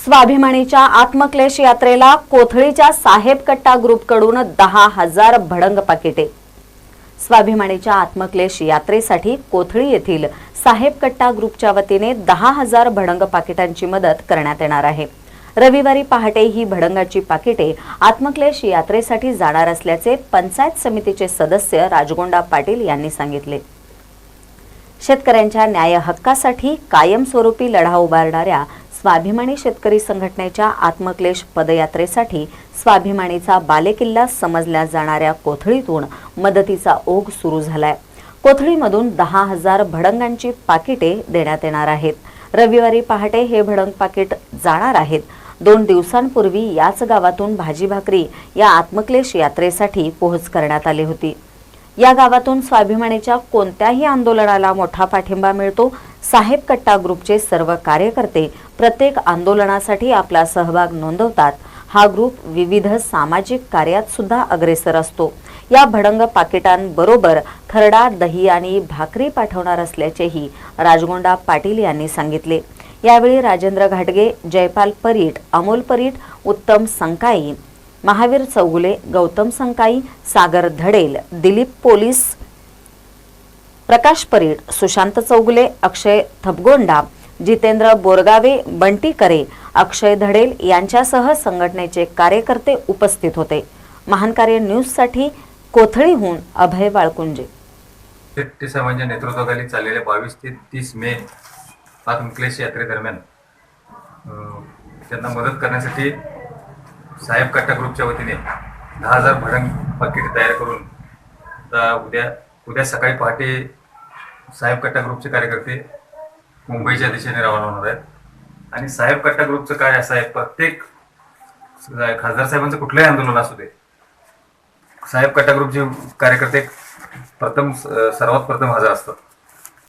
स्वाभिमानीच्या आत्मक्लेश यात्रेला कोथळीच्या साहेब कट्टा ग्रुपकडून 10,000 भडंग पाकिटे। स्वाभिमानीच्या आत्मक्लेश यात्रेसाठी कोथळी येथील साहेब कट्टा ग्रुपच्या वतीने 10,000 भडंग पाकिटांची मदत करण्यात येणार आहे। रविवारी पहाटे ही भडंगाची पाकिटे आत्मक्लेश यात्रेसाठी जाणार असल्याचे पंचायत समितीचे सदस्य राजगोंडा पाटील यांनी सांगितले। शेतकऱ्यांच्या न्याय हक्कासाठी कायमस्वरूपी लढा उभारणाऱ्या स्वाभिमानी शेतकरी संघटनेच्या आत्मक्लेश पदयात्रेसाठी स्वाभिमानीचा बालेकिल्ला समजल्या जाणाऱ्या कोथळीतून मदतीचा ओघ सुरू झालाय। कोथळीमधून 10,000 भडंगांची पाकिटे देण्यात येणार आहेत। रविवारी पहाटे हे भडंग पाकिट जाणार आहेत। 2 दिवसांपूर्वी याच गावातून भाजी भाकरी या आत्मक्लेश यात्रेसाठी पोहोच करण्यात आली होती। या गावातून स्वाभिमानीच्या कोणत्याही आंदोलनाला मोठा पाठिंबा मिळतो। साहेब कट्टा ग्रुपचे सर्व कार्यकर्ते प्रत्येक आंदोलनासाठी आपला सहभाग नोंदवतात। हा ग्रुप विविध सामाजिक कार्यात सुद्धा अग्रेसर असतो। या भडंग पाकिटांबरोबर खरडा, दही आणि भाकरी पाठवणार असल्याचेही राजगोंडा पाटील यांनी सांगितले। यावेळी राजेंद्र घाटगे, जयपाल परीट, अमोल परीट, उत्तम संकाई, महावीर चौगुले, गौतम संकाई, सागर धडेल, दिलीप पोलीस, प्रकाश परीट, सुशांत चौगुले, अक्षय थपगोंडा, जितेंद्र बोरगावे, बंटी करे, अक्षय धडेल यांच्यासह संघटनेचे कार्यकर्ते उपस्थित होते। महानकार्य न्यूजसाठी कोथळीहून अभय वाळकुंजे। शेट्टी साहेबांच्या नेतृत्वाखाली चाललेल्या 22 ते 30 मे आत्मक्लेश यात्रेदरम्यान त्यांना मदत करण्यासाठी साहेब कट्टा ग्रुपच्या वतीने 10,000 भडंग पाकिटे तयार करून उद्या सकाळी पहाटे साहेब कट्टा ग्रुपचे कार्यकर्ते मुंबईच्या दिशेने रवाना होणार आहेत। आणि साहेब कट्टा ग्रुपचं काय असं आहे, प्रत्येक खासदार साहेबांचं कुठलंही आंदोलन असू दे, साहेब कट्टा ग्रुपचे कार्यकर्ते सर्वात प्रथम हजर असतात।